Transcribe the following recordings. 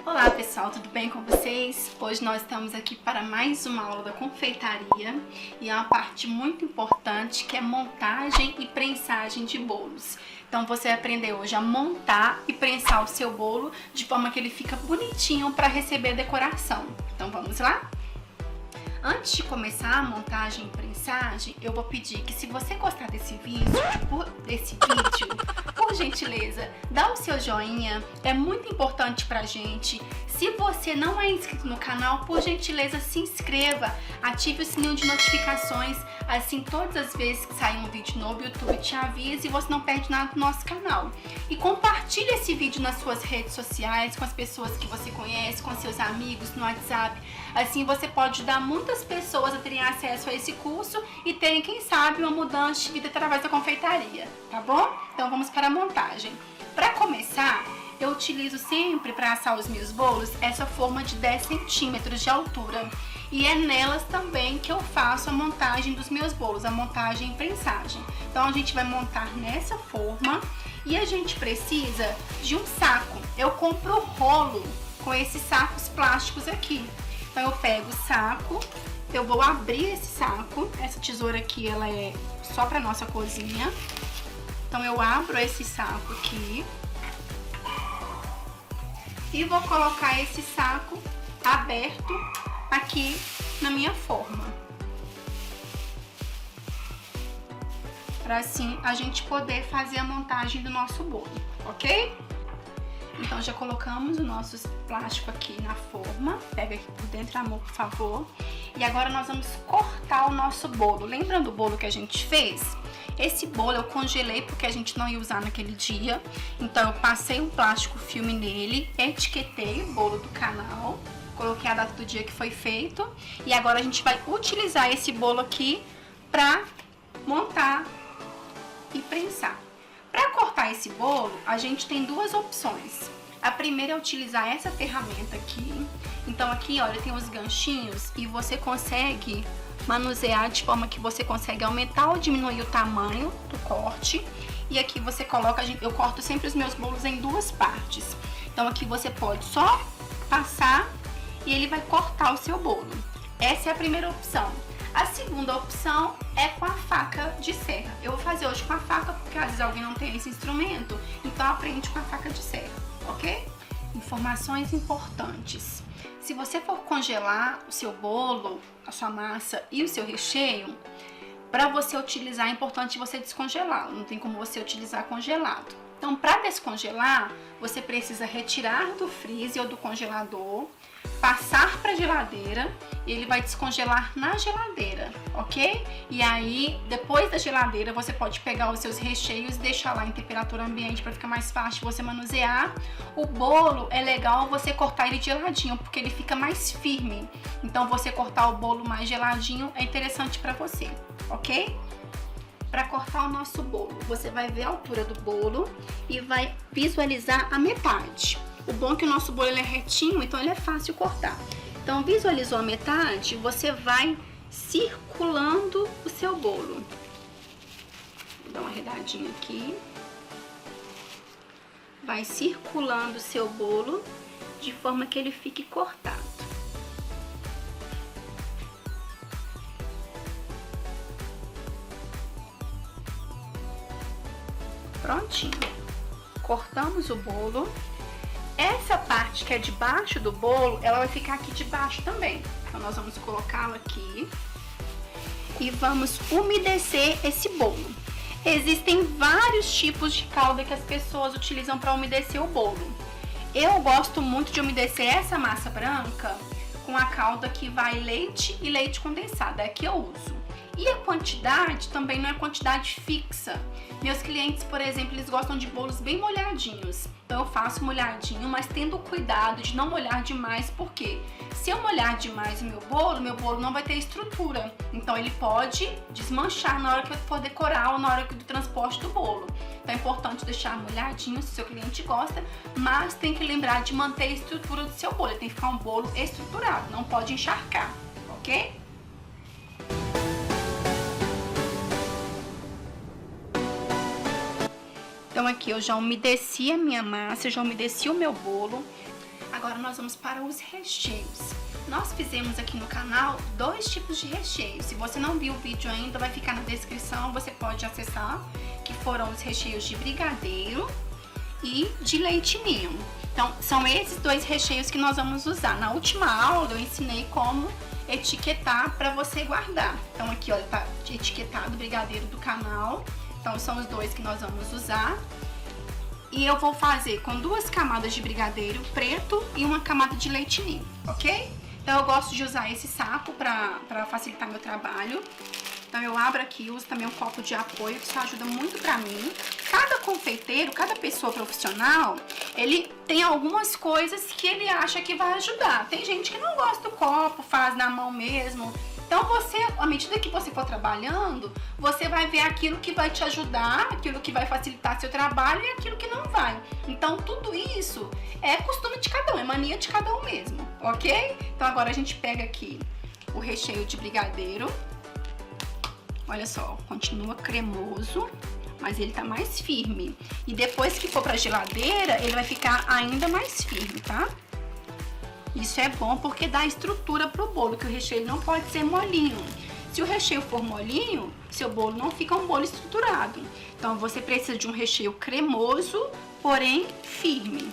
Olá pessoal, tudo bem com vocês? Hoje nós estamos aqui para mais uma aula da confeitaria e é uma parte muito importante que é montagem e prensagem de bolos. Então você vai aprender hoje a montar e prensar o seu bolo de forma que ele fica bonitinho para receber a decoração. Então vamos lá? Antes de começar a montagem e prensagem, eu vou pedir que se você gostar desse vídeo, por gentileza, dá o seu joinha, é muito importante pra gente. Se você não é inscrito no canal, por gentileza se inscreva, ative o sininho de notificações, assim todas as vezes que sair um vídeo novo, o YouTube te avisa e você não perde nada do nosso canal. E compartilhe esse vídeo nas suas redes sociais, com as pessoas que você conhece, com seus amigos, no WhatsApp. Assim você pode ajudar muitas pessoas a terem acesso a esse curso e terem, quem sabe, uma mudança de vida através da confeitaria, tá bom? Então vamos para a montagem. Para começar, eu utilizo sempre para assar os meus bolos essa forma de 10 centímetros de altura. E é nelas também que eu faço a montagem dos meus bolos, a montagem e prensagem. Então a gente vai montar nessa forma e a gente precisa de um saco. Eu compro rolo com esses sacos plásticos aqui. Então eu pego o saco, eu vou abrir esse saco, essa tesoura aqui ela é só para nossa cozinha. Então eu abro esse saco aqui e vou colocar esse saco aberto aqui na minha forma. Para assim a gente poder fazer a montagem do nosso bolo, ok? Então já colocamos o nosso plástico aqui na forma, pega aqui por dentro, amor, por favor. E agora nós vamos cortar o nosso bolo. Lembrando o bolo que a gente fez? Esse bolo eu congelei porque a gente não ia usar naquele dia. Então eu passei um plástico filme nele, etiquetei o bolo do canal, coloquei a data do dia que foi feito. E agora a gente vai utilizar esse bolo aqui para montar e prensar. Para cortar esse bolo, a gente tem duas opções. A primeira é utilizar essa ferramenta aqui. Então aqui, olha, tem os ganchinhos e você consegue manusear de forma que você consegue aumentar ou diminuir o tamanho do corte. E aqui você coloca, eu corto sempre os meus bolos em duas partes. Então aqui você pode só passar e ele vai cortar o seu bolo. Essa é a primeira opção. A segunda opção é com a faca de serra. Eu vou fazer hoje com a faca porque às vezes alguém não tem esse instrumento, então aprende com a faca de serra, ok? Informações importantes. Se você for congelar o seu bolo, a sua massa e o seu recheio, para você utilizar é importante você descongelar, não tem como você utilizar congelado. Então, para descongelar, você precisa retirar do freezer ou do congelador, passar para a geladeira e ele vai descongelar na geladeira, ok? E aí, depois da geladeira, você pode pegar os seus recheios e deixar lá em temperatura ambiente para ficar mais fácil você manusear. O bolo é legal você cortar ele geladinho, porque ele fica mais firme. Então, você cortar o bolo mais geladinho é interessante para você, ok? Para cortar o nosso bolo, você vai ver a altura do bolo e vai visualizar a metade. O bom é que o nosso bolo ele é retinho, então ele é fácil cortar. Então, visualizou a metade, você vai circulando o seu bolo. Vou dar uma arredadinha aqui. Vai circulando o seu bolo de forma que ele fique cortado. Prontinho. Cortamos o bolo. Essa parte que é debaixo do bolo, ela vai ficar aqui debaixo também. Então, nós vamos colocá-la aqui e vamos umedecer esse bolo. Existem vários tipos de calda que as pessoas utilizam para umedecer o bolo. Eu gosto muito de umedecer essa massa branca com a calda que vai leite e leite condensado, é que eu uso. E a quantidade também não é quantidade fixa. Meus clientes, por exemplo, eles gostam de bolos bem molhadinhos. Então eu faço molhadinho, mas tendo cuidado de não molhar demais, porque se eu molhar demais o meu bolo não vai ter estrutura. Então ele pode desmanchar na hora que eu for decorar ou na hora do transporte do bolo. Então é importante deixar molhadinho se o seu cliente gosta, mas tem que lembrar de manter a estrutura do seu bolo. Ele tem que ficar um bolo estruturado, não pode encharcar, ok? Então aqui eu já umedeci a minha massa, já umedeci o meu bolo. Agora nós vamos para os recheios. Nós fizemos aqui no canal 2 tipos de recheio. Se você não viu o vídeo ainda, vai ficar na descrição, você pode acessar, que foram os recheios de brigadeiro e de leite ninho. Então, são esses 2 recheios que nós vamos usar. Na última aula eu ensinei como etiquetar para você guardar. Então aqui, olha, tá etiquetado o brigadeiro do canal. Então são os 2 que nós vamos usar. E eu vou fazer com 2 camadas de brigadeiro preto e uma camada de leite ninho, ok? Então eu gosto de usar esse saco para facilitar meu trabalho. Então eu abro aqui, uso também um copo de apoio, que isso ajuda muito pra mim. Cada confeiteiro, cada pessoa profissional, ele tem algumas coisas que ele acha que vai ajudar. Tem gente que não gosta do copo, faz na mão mesmo. Então você, à medida que você for trabalhando, você vai ver aquilo que vai te ajudar, aquilo que vai facilitar seu trabalho e aquilo que não vai. Então tudo isso é costume de cada um, é mania de cada um mesmo, ok? Então agora a gente pega aqui o recheio de brigadeiro. Olha só, continua cremoso, mas ele tá mais firme. E depois que for pra geladeira, ele vai ficar ainda mais firme, tá? Isso é bom porque dá estrutura pro bolo, que o recheio não pode ser molinho. Se o recheio for molinho, seu bolo não fica um bolo estruturado. Então você precisa de um recheio cremoso, porém firme.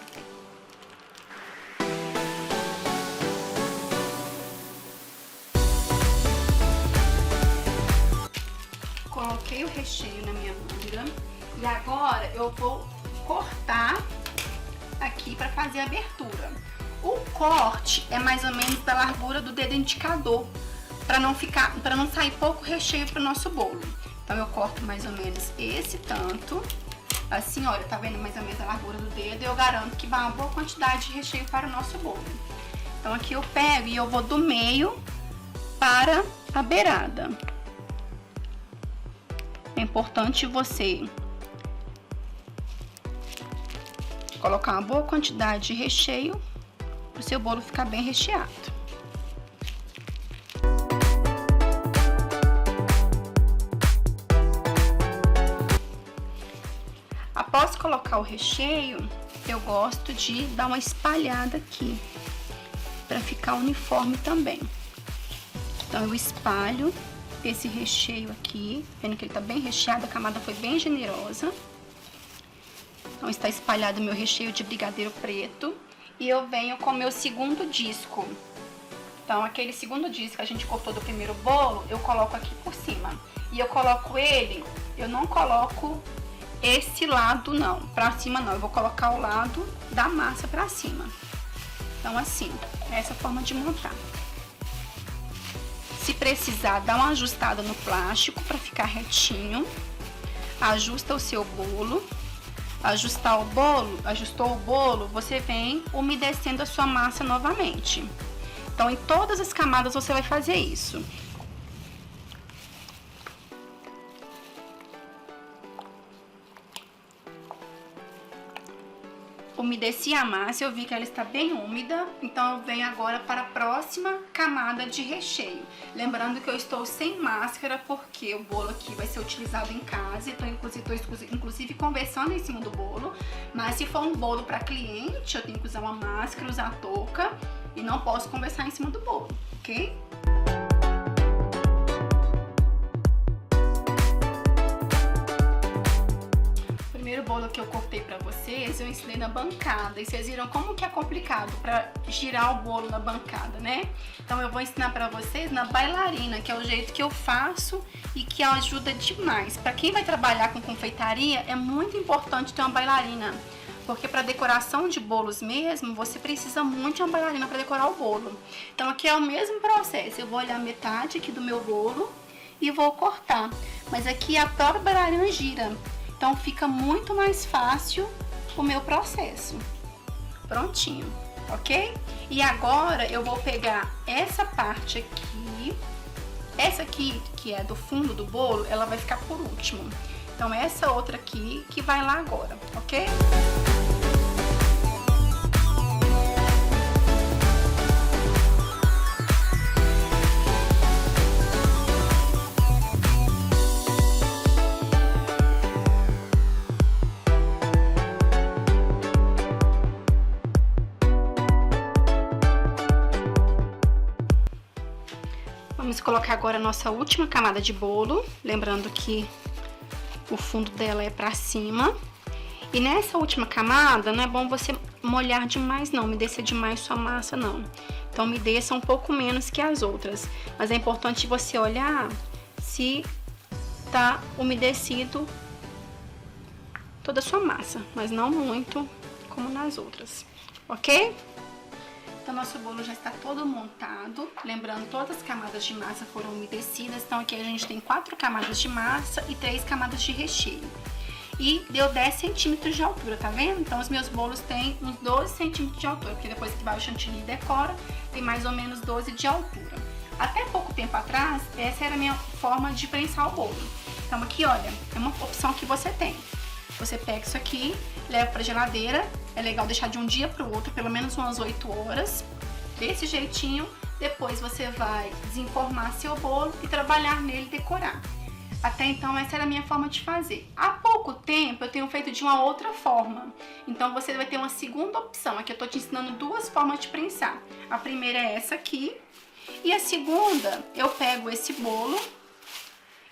Coloquei o recheio na minha manga e agora eu vou cortar aqui para fazer a abertura. O corte é mais ou menos da largura do dedo indicador, para não sair pouco recheio para o nosso bolo. Então eu corto mais ou menos esse tanto, assim, olha, tá vendo mais ou menos a largura do dedo, e eu garanto que vai uma boa quantidade de recheio para o nosso bolo. Então aqui eu pego e eu vou do meio para a beirada. É importante você colocar uma boa quantidade de recheio para o seu bolo ficar bem recheado. Após colocar o recheio, eu gosto de dar uma espalhada aqui, para ficar uniforme também. Então eu espalho esse recheio aqui, vendo que ele tá bem recheado, a camada foi bem generosa. Então está espalhado o meu recheio de brigadeiro preto. E eu venho com o meu segundo disco. Então aquele segundo disco que a gente cortou do primeiro bolo, eu coloco aqui por cima. E eu coloco ele, eu não coloco esse lado não, pra cima não. Eu vou colocar o lado da massa pra cima. Então assim, é essa forma de montar. Se precisar, dá uma ajustada no plástico para ficar retinho. Ajusta o seu bolo. Ajustou o bolo, você vem umedecendo a sua massa novamente. Então, em todas as camadas você vai fazer isso. Umedeci a massa, eu vi que ela está bem úmida, então eu venho agora para a próxima camada de recheio. Lembrando que eu estou sem máscara porque o bolo aqui vai ser utilizado em casa, então estou inclusive conversando em cima do bolo. Mas se for um bolo para cliente, eu tenho que usar uma máscara, usar a touca e não posso conversar em cima do bolo, ok? O primeiro bolo que eu cortei pra vocês, eu ensinei na bancada. E vocês viram como que é complicado pra girar o bolo na bancada, né? Então eu vou ensinar pra vocês na bailarina, que é o jeito que eu faço e que ajuda demais. Pra quem vai trabalhar com confeitaria, é muito importante ter uma bailarina. Porque para decoração de bolos mesmo, você precisa muito de uma bailarina para decorar o bolo. Então aqui é o mesmo processo. Eu vou olhar metade aqui do meu bolo e vou cortar. Mas aqui a própria bailarina gira. Então fica muito mais fácil o meu processo. Prontinho, ok? E agora eu vou pegar essa parte aqui. Essa aqui, que é do fundo do bolo, ela vai ficar por último. Então essa outra aqui que vai lá agora, ok? Vamos colocar agora a nossa última camada de bolo, lembrando que o fundo dela é pra cima. E nessa última camada, não é bom você molhar demais não, umedecer demais sua massa não. Então umedeça um pouco menos que as outras, mas é importante você olhar se tá umedecido toda a sua massa, mas não muito como nas outras, ok? Então, nosso bolo já está todo montado. Lembrando, todas as camadas de massa foram umedecidas. Então, aqui a gente tem 4 camadas de massa e 3 camadas de recheio. E deu 10 centímetros de altura, tá vendo? Então, os meus bolos têm uns 12 centímetros de altura, porque depois que vai o chantilly e decora, tem mais ou menos 12 de altura. Até pouco tempo atrás, essa era a minha forma de prensar o bolo. Então, aqui, olha, é uma opção que você tem. Você pega isso aqui, leva pra geladeira. É legal deixar de um dia pro outro, pelo menos umas 8 horas. Desse jeitinho, depois você vai desenformar seu bolo e trabalhar nele e decorar. Até então, essa era a minha forma de fazer. Há pouco tempo, eu tenho feito de uma outra forma. Então, você vai ter uma segunda opção. Aqui eu tô te ensinando 2 formas de prensar. A primeira é essa aqui. E a segunda, eu pego esse bolo,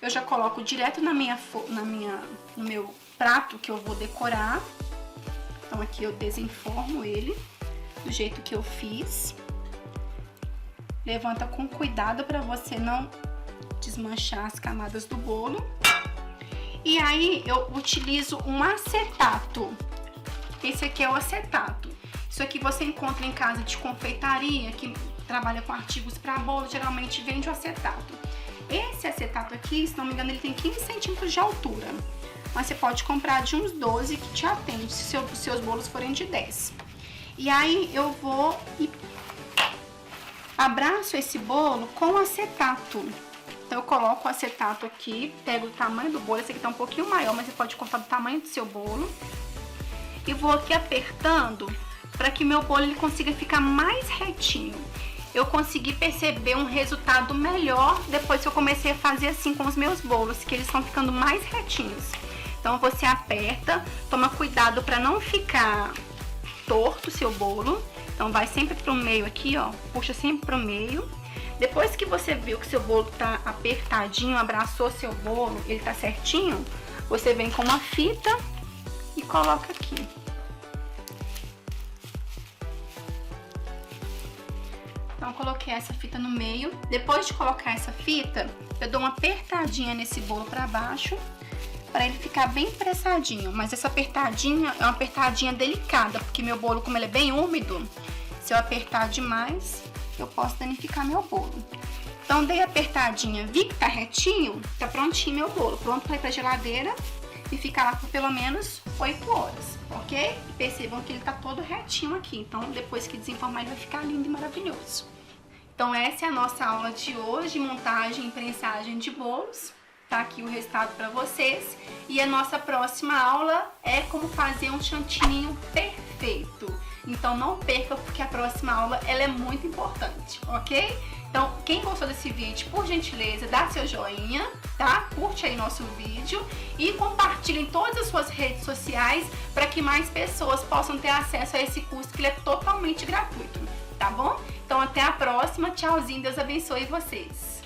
eu já coloco direto no meu prato que eu vou decorar. Então aqui eu desenformo ele do jeito que eu fiz. Levanta com cuidado para você não desmanchar as camadas do bolo. E aí eu utilizo um acetato. Esse aqui é o acetato. Isso aqui você encontra em casa de confeitaria que trabalha com artigos para bolo, geralmente vende o acetato. Esse acetato aqui, se não me engano, ele tem 15 centímetros de altura. Mas você pode comprar de uns 12 que te atende, se seus bolos forem de 10. E aí eu vou e abraço esse bolo com acetato. Então eu coloco o acetato aqui, pego o tamanho do bolo, esse aqui tá um pouquinho maior, mas você pode cortar do tamanho do seu bolo. E vou aqui apertando para que meu bolo ele consiga ficar mais retinho. Eu consegui perceber um resultado melhor depois que eu comecei a fazer assim com os meus bolos, que eles estão ficando mais retinhos. Então você aperta, toma cuidado para não ficar torto o seu bolo. Então vai sempre pro meio aqui, ó, puxa sempre pro meio. Depois que você viu que seu bolo tá apertadinho, abraçou seu bolo, ele tá certinho, você vem com uma fita e coloca aqui. Então, eu coloquei essa fita no meio. Depois de colocar essa fita, eu dou uma apertadinha nesse bolo pra baixo, para ele ficar bem pressadinho. Mas essa apertadinha é uma apertadinha delicada, porque meu bolo, como ele é bem úmido, se eu apertar demais, eu posso danificar meu bolo. Então, dei a apertadinha, vi que tá retinho, tá prontinho meu bolo. Pronto para ir pra geladeira e ficar lá por pelo menos 8 horas, ok? E percebam que ele tá todo retinho aqui, então depois que desenformar ele vai ficar lindo e maravilhoso. Então essa é a nossa aula de hoje, montagem e prensagem de bolos. Tá aqui o resultado para vocês. E a nossa próxima aula é como fazer um chantilly perfeito. Então não perca, porque a próxima aula ela é muito importante, ok? Então, quem gostou desse vídeo, por gentileza, dá seu joinha, tá? Curte aí nosso vídeo e compartilhe em todas as suas redes sociais para que mais pessoas possam ter acesso a esse curso que ele é totalmente gratuito, tá bom? Então, até a próxima. Tchauzinho, Deus abençoe vocês.